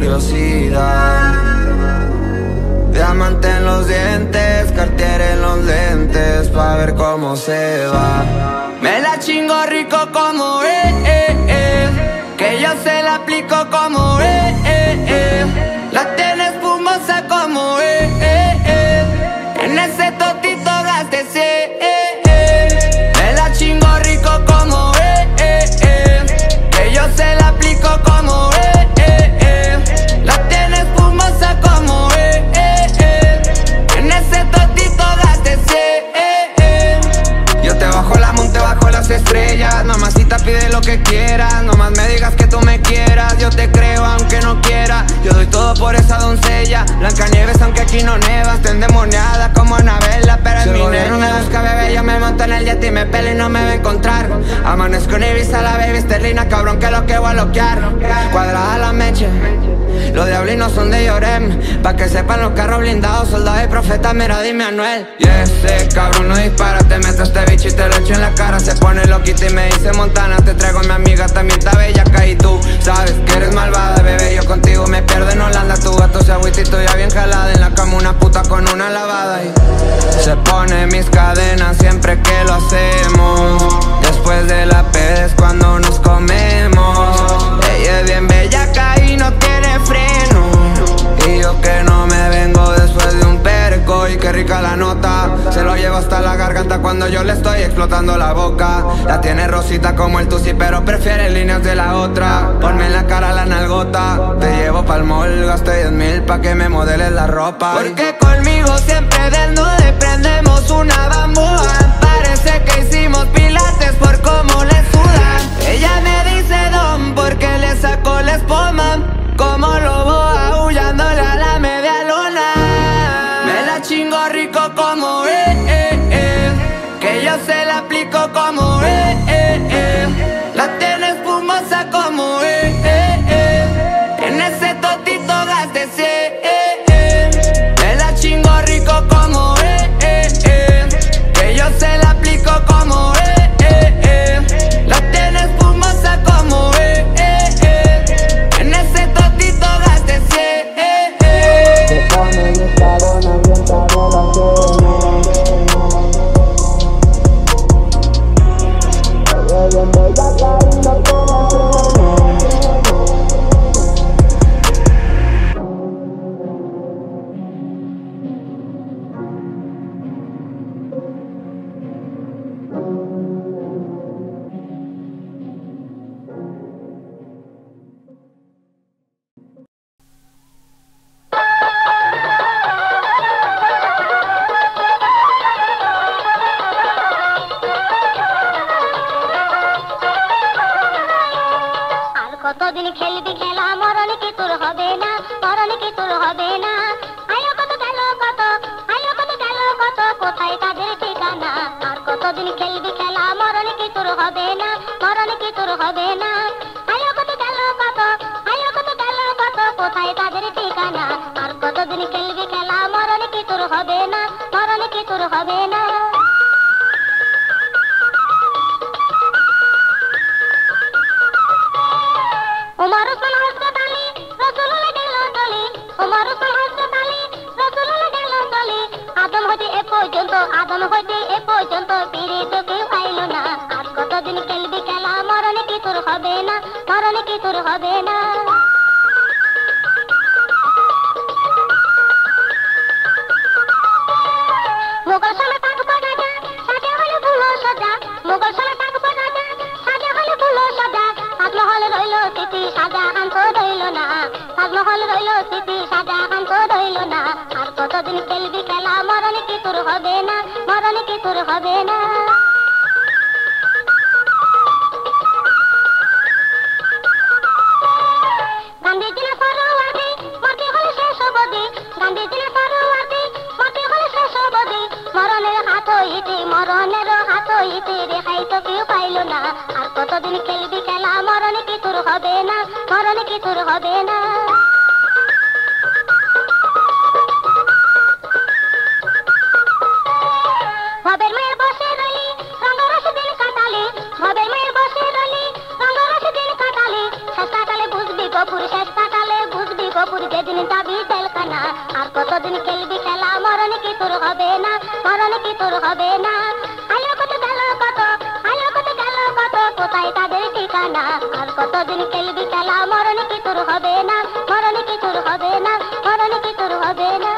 curiosidad. Diamante en los dientes, Cartier en los lentes, pa' ver cómo se va. Me la chingo rico como que yo se la aplico como la tiene espumosa como en ese totito gástese. Me la chingo rico como que yo se la aplico como la tiene espumosa como en ese totito gástese. Yo te bajo la monte, bajo las estrellas. Mamacita, pide lo que quieras, nomás me digas que tú me quieras. Yo te creo aunque no quiera, yo doy todo por esa doncella. Blancanieves aunque aquí no nevas, está endemoniada como Anabela, pero en mi negro me busca, bebé. Yo me monto en el jet y me pelo y no me va a encontrar. Amanezco en Ibiza, la baby esterlina, cabrón, que lo que voy a loquear. Cuadrada la mecha, los diablinos son de Llorem, pa' que sepan los carros blindados, soldados y profetas, mira dime Anuel. Y ese cabrón no dispara, te meto a este bicho y te lo echo en la cara. Se pone loquita y me dice Montana, te traigo a mi amiga, también está bellaca. Y tú sabes que eres malvada, bebé, yo contigo me pierdo en Holanda. Tu gato se agüita y tú ya bien jalada, en la cama una puta con una lavada. Y se pone mis cadenas siempre que lo hacemos, después de la peda es cuando nos comemos. Ella es bien bellaca y no tiene freno, y yo que no me vengo después de un perco. Y qué rica la nota, se lo llevo hasta la garganta cuando yo le estoy explotando la boca. La tiene rosita como el tusi, pero prefiere líneas de la otra. Ponme en la cara la nalgota, te llevo pa'l mall, gasté 10,000 pa' que me modeles la ropa. Porque conmigo siempre desnudo y prendemos una bambúa. Parece que hicimos pilates por cómo le sudan. Ella me dice don porque le sacó la espuma, como lobo aullándole a la media luna. Me la chingo rico como que yo se la aplico como la tiene espumosa como en ese totito gástese. Me la chingo rico como que yo se la aplico como la tiene espumosa como en ese totito gástese. Se pone mis cadenas bien cadenas. Bien bellaca y no tiene freno. কতদিন খেলবি খেলা, মরণ কি তোর হবে না, মরণ কি তোর হবে না। আয়ো কত গেল কত, আয়ো কত গেল কত, কোথায় তাদের ঠিকানা। আর কতদিন খেলবি খেলা, মরণ কি তোর হবে না, মরণ কি তোর হবে না। আয়ো কত গেল কত, আয়ো কত গেল কত, কোথায় তাদের ঠিকানা। আর কতদিন খেলবি খেলা, মরণ কি তোর হবে না, মরণ কি তোর হবে না। ওমর ওসমান হযরত আলী রাসূলুল্লাহ গেল চলে, ওমর ওসমান হযরত আলী রাসূলুল্লাহ গেল চলে। আদম হইতে এ পর্যন্ত, আদম হইতে এ পর্যন্ত পীরে তো কেউ পাইল না। আর কতদিন খেলবি খেলা, মরণ কি তোর হবে না, মরণ কি তোর হবে না। মোগল সময় পাক পড়া যা, সাজা হলো ফুল সজা। মোগল সময় পাক পড়া যা, সাজা হলো ফুল সজা। তাজমহল রইল স্মৃতি, শাহজাহান তো রইল না। তাজমহল রইল স্মৃতি, শাহজাহান তো রইল না। আর কতদিন খেলবি খেলা, মরণ কি তোর হবে না, মরণ কি তোর হবে না। গান্ধীজি না সরোয়ার্দী, মরতে হলে শেষ অবধি। গান্ধীজি না সরোয়ার্দী, মরতে হলে শেষ অবধি। মরণের হাত হইতে, মরণের হাত হইতে রেহাই তো কেউ পাইল না। আর কতদিন খেলবি খেলা, মরণ কি তোর হবে না, মরণ কি তোর হবে না। ভবের মায়ের বসে রইলি, রঙ্গরস দিন কাটালি। ভবের মায়ের বসে রইলি, রঙ্গরস দিন কাটালি। শেষ কাটালে বুঝবি গফুর, শেষ কাটালে বুঝবি গফুর। বাবুর যেদিন যাবি জেলখানা। আর কতদিন খেলবি খেলা, মরণ কি তোর হবে না, মরণ কি তোর হবে না। আলো কত গেল কত, আলো কত গেল কত, কোথায় তাদের ঠিকানা। আর কতদিন খেলবি খেলা, মরণ কি তোর হবে না, মরণ কি তোর হবে না, মরণ কি তোর হবে না।